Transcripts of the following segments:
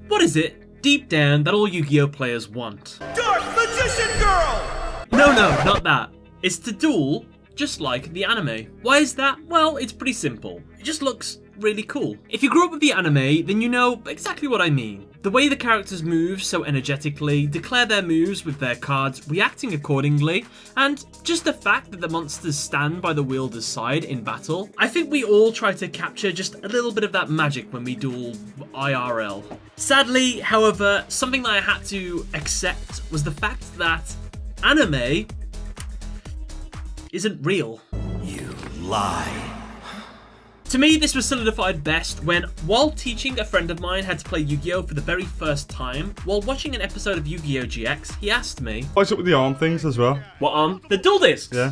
What is it, deep down, that all Yu-Gi-Oh players want? Dark Magician Girl! No, not that. It's to duel just like the anime. Why is that? Well, it's pretty simple. It just looks really cool. If you grew up with the anime, then you know exactly what I mean. The way the characters move so energetically, declare their moves with their cards reacting accordingly, and just the fact that the monsters stand by the wielder's side in battle. I think we all try to capture just a little bit of that magic when we duel IRL. Sadly, however, something that I had to accept was the fact that anime isn't real. You lie. To me, this was solidified best when, while teaching a friend of mine how to play Yu-Gi-Oh for the very first time, while watching an episode of Yu-Gi-Oh GX, he asked me, What's up with the arm things as well? what arm? The dual discs! Yeah.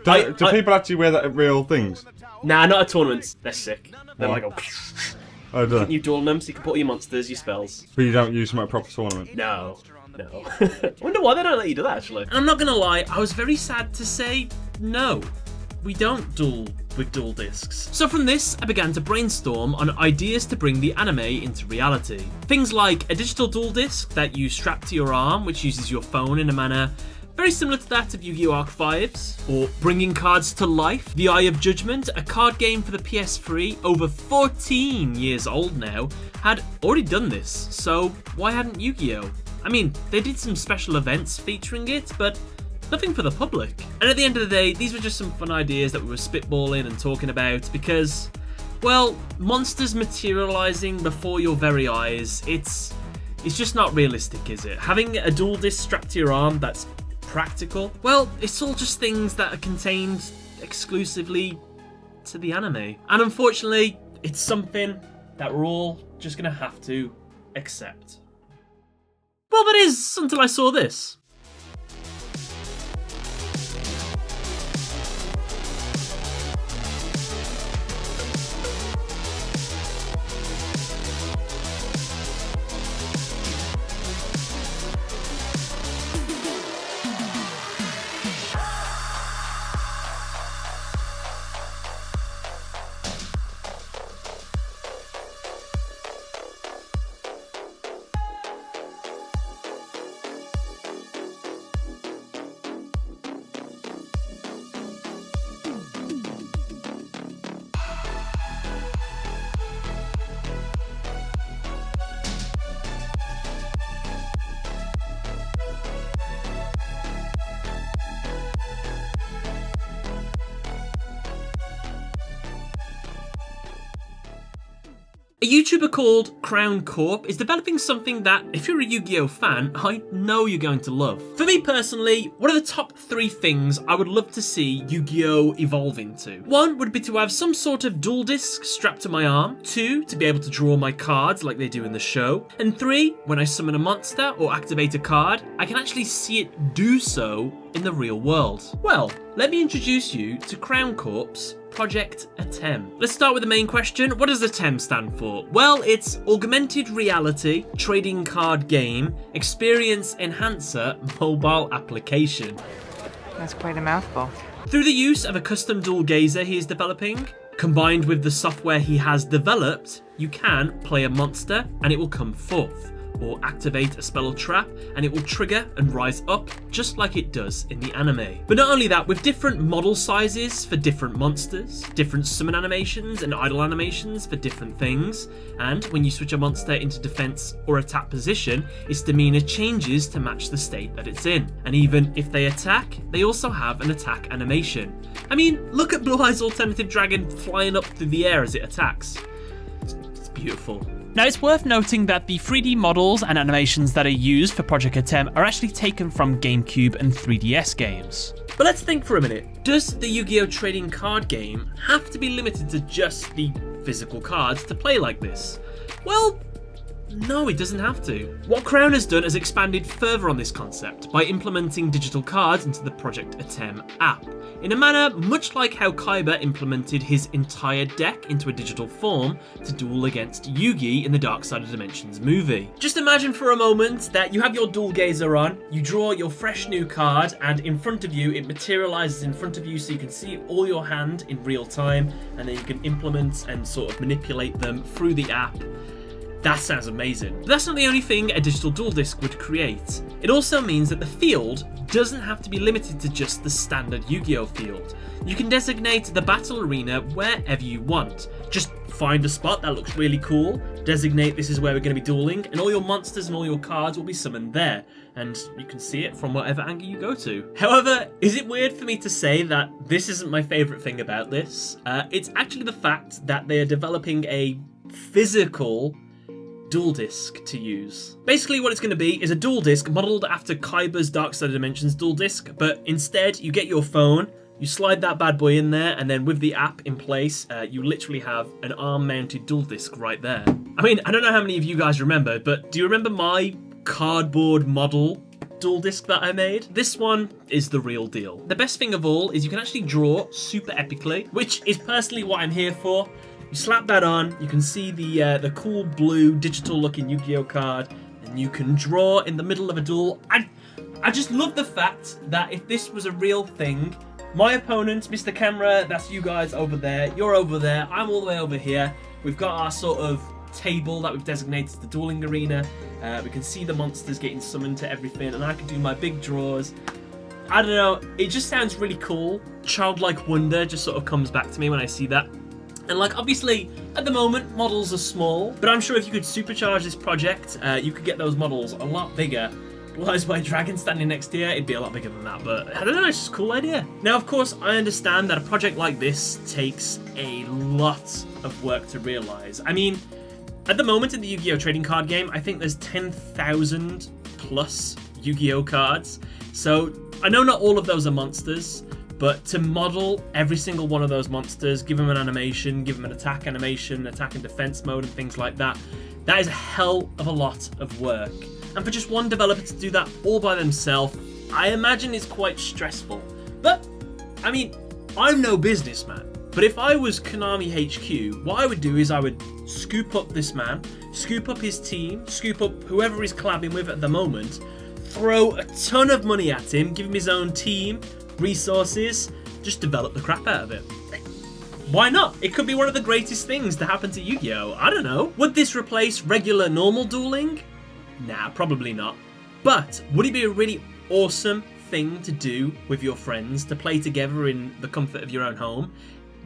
Do people actually wear that at real things? Nah, not at tournaments. They're sick. They're like, Oh, do they? you duel them so you can put all your monsters, your spells. But you don't use them at a proper tournament? No. I wonder why they don't let you do that, actually. And I'm not gonna lie, I was very sad to say no. We don't duel with dual discs. So from this, I began to brainstorm on ideas to bring the anime into reality. Things like a digital dual disc that you strap to your arm, which uses your phone in a manner very similar to that of Yu-Gi-Oh! Arc 5s, or bringing cards to life. The Eye of Judgment, a card game for the PS3, over 14 years old now, had already done this, so why hadn't Yu-Gi-Oh? I mean, they did some special events featuring it, but nothing for the public. And at the end of the day, these were just some fun ideas that we were spitballing and talking about because, well, monsters materializing before your very eyes, it's just not realistic, is it? Having a dual disc strapped to your arm that's practical, well, it's all just things that are contained exclusively to the anime. And unfortunately, it's something that we're all just gonna have to accept. Well, that is until I saw this. A YouTuber called Crown Corp is developing something that, if you're a Yu-Gi-Oh fan, I know you're going to love. For me personally, one of the top 3 things I would love to see Yu-Gi-Oh evolve into. 1 would be to have some sort of dual disc strapped to my arm. 2, to be able to draw my cards like they do in the show. And 3, when I summon a monster or activate a card, I can actually see it do so in the real world. Well, let me introduce you to Crown Corp's Project A.T.E.M. Let's start with the main question. What does A.T.E.M stand for? Well, it's Augmented Reality Trading Card Game Experience Enhancer Mobile Application. That's quite a mouthful. Through the use of a custom dual gazer he is developing, combined with the software he has developed, you can play a monster and it will come forth, or activate a spell or trap and it will trigger and rise up just like it does in the anime. But not only that, with different model sizes for different monsters, different summon animations and idle animations for different things, and when you switch a monster into defense or attack position, its demeanor changes to match the state that it's in. And even if they attack, they also have an attack animation. I mean, look at Blue Eye's alternative dragon flying up through the air as it attacks. It's beautiful. Now, it's worth noting that the 3D models and animations that are used for Project A.T.E.M are actually taken from GameCube and 3DS games. But let's think for a minute. Does the Yu-Gi-Oh! Trading Card game have to be limited to just the physical cards to play like this? Well, no, it doesn't have to. What Crown has done is expanded further on this concept by implementing digital cards into the Project A.T.E.M app, in a manner much like how Kaiba implemented his entire deck into a digital form to duel against Yugi in the Dark Side of Dimensions movie. Just imagine for a moment that you have your dual gazer on, you draw your fresh new card, and in front of you, it materializes in front of you so you can see all your hand in real time, and then you can implement and sort of manipulate them through the app. That sounds amazing. But that's not the only thing a digital dual disc would create. It also means that the field doesn't have to be limited to just the standard Yu-Gi-Oh field. You can designate the battle arena wherever you want. Just find a spot that looks really cool, designate this is where we're going to be dueling, and all your monsters and all your cards will be summoned there. And you can see it from whatever angle you go to. However, is it weird for me to say that this isn't my favourite thing about this? It's actually the fact that they are developing a physical dual disc to use. Basically what it's going to be is a dual disc modelled after Kaiba's Dark Side of Dimensions dual disc, but instead you get your phone, you slide that bad boy in there, and then with the app in place, you literally have an arm-mounted dual disc right there. I mean, I don't know how many of you guys remember, but do you remember my cardboard model dual disc that I made? This one is the real deal. The best thing of all is you can actually draw super epically, which is personally what I'm here for. You slap that on, you can see the cool blue digital looking Yu-Gi-Oh card, and you can draw in the middle of a duel. I just love the fact that if this was a real thing, my opponent, Mr. Camera, that's you guys over there, you're over there, I'm all the way over here. We've got our sort of table that we've designated the dueling arena. We can see the monsters getting summoned to everything, and I can do my big draws. I don't know, it just sounds really cool. Childlike wonder just sort of comes back to me when I see that. And like, obviously, at the moment, models are small, but I'm sure if you could supercharge this project, you could get those models a lot bigger. Otherwise, my dragon standing next to you, it'd be a lot bigger than that, but I don't know, it's just a cool idea. Now, of course, I understand that a project like this takes a lot of work to realise. I mean, at the moment in the Yu-Gi-Oh! Trading card game, I think there's 10,000 plus Yu-Gi-Oh! Cards. So, I know not all of those are monsters, but to model every single one of those monsters, give them an animation, give them an attack animation, attack and defense mode and things like that, that is a hell of a lot of work. And for just one developer to do that all by themselves, I imagine it's quite stressful. But, I mean, I'm no businessman. But if I was Konami HQ, what I would do is I would scoop up this man, scoop up his team, scoop up whoever he's collabing with at the moment, throw a ton of money at him, give him his own team, resources, just develop the crap out of it. Why not? It could be one of the greatest things to happen to Yu-Gi-Oh! I don't know. Would this replace regular normal dueling? Nah, probably not. But would it be a really awesome thing to do with your friends, to play together in the comfort of your own home?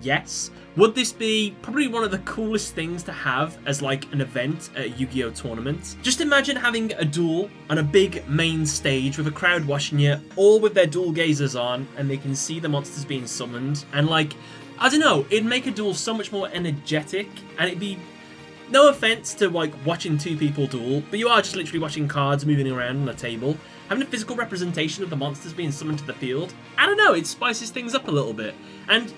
Yes. Would this be probably one of the coolest things to have as like an event at a Yu-Gi-Oh! Tournament? Just imagine having a duel on a big main stage with a crowd watching you, all with their dual gazers on, and they can see the monsters being summoned, and like, I don't know, it'd make a duel so much more energetic, and it'd be, no offense to like watching two people duel, but you are just literally watching cards moving around on a table. Having a physical representation of the monsters being summoned to the field, I don't know, it spices things up a little bit. And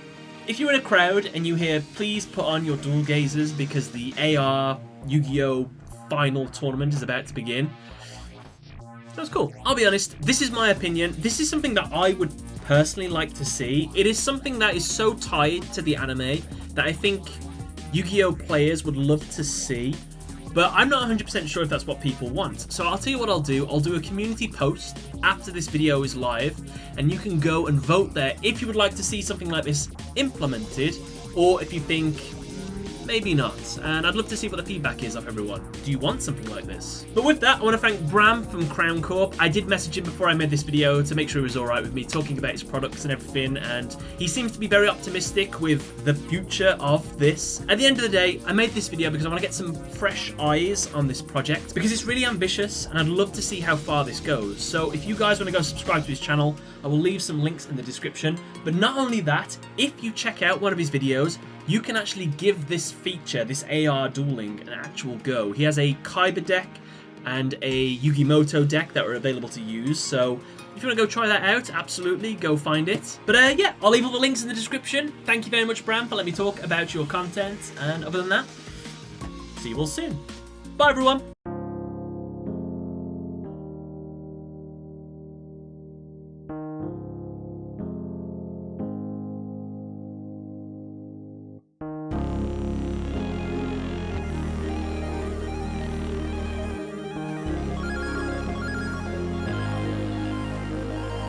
if you're in a crowd and you hear, please put on your dual gazers because the AR Yu-Gi-Oh! Final tournament is about to begin, that's cool. I'll be honest, this is my opinion. This is something that I would personally like to see. It is something that is so tied to the anime that I think Yu-Gi-Oh! Players would love to see, but I'm not 100% sure if that's what people want. So I'll tell you what I'll do a community post after this video is live, and you can go and vote there if you would like to see something like this implemented, or if you think maybe not. And I'd love to see what the feedback is of everyone. Do you want something like this? But with that, I want to thank Bram from Crown Corp. I did message him before I made this video to make sure he was alright with me talking about his products and everything, and he seems to be very optimistic with the future of this. At the end of the day, I made this video because I want to get some fresh eyes on this project, because it's really ambitious and I'd love to see how far this goes. So if you guys want to go subscribe to his channel, I will leave some links in the description. But not only that, if you check out one of his videos, you can actually give this feature, this AR dueling, an actual go. He has a Kaiba deck and a Yugimoto deck that are available to use, so if you want to go try that out, absolutely, go find it. But yeah, I'll leave all the links in the description. Thank you very much, Bram, for letting me talk about your content, and other than that, see you all soon. Bye, everyone!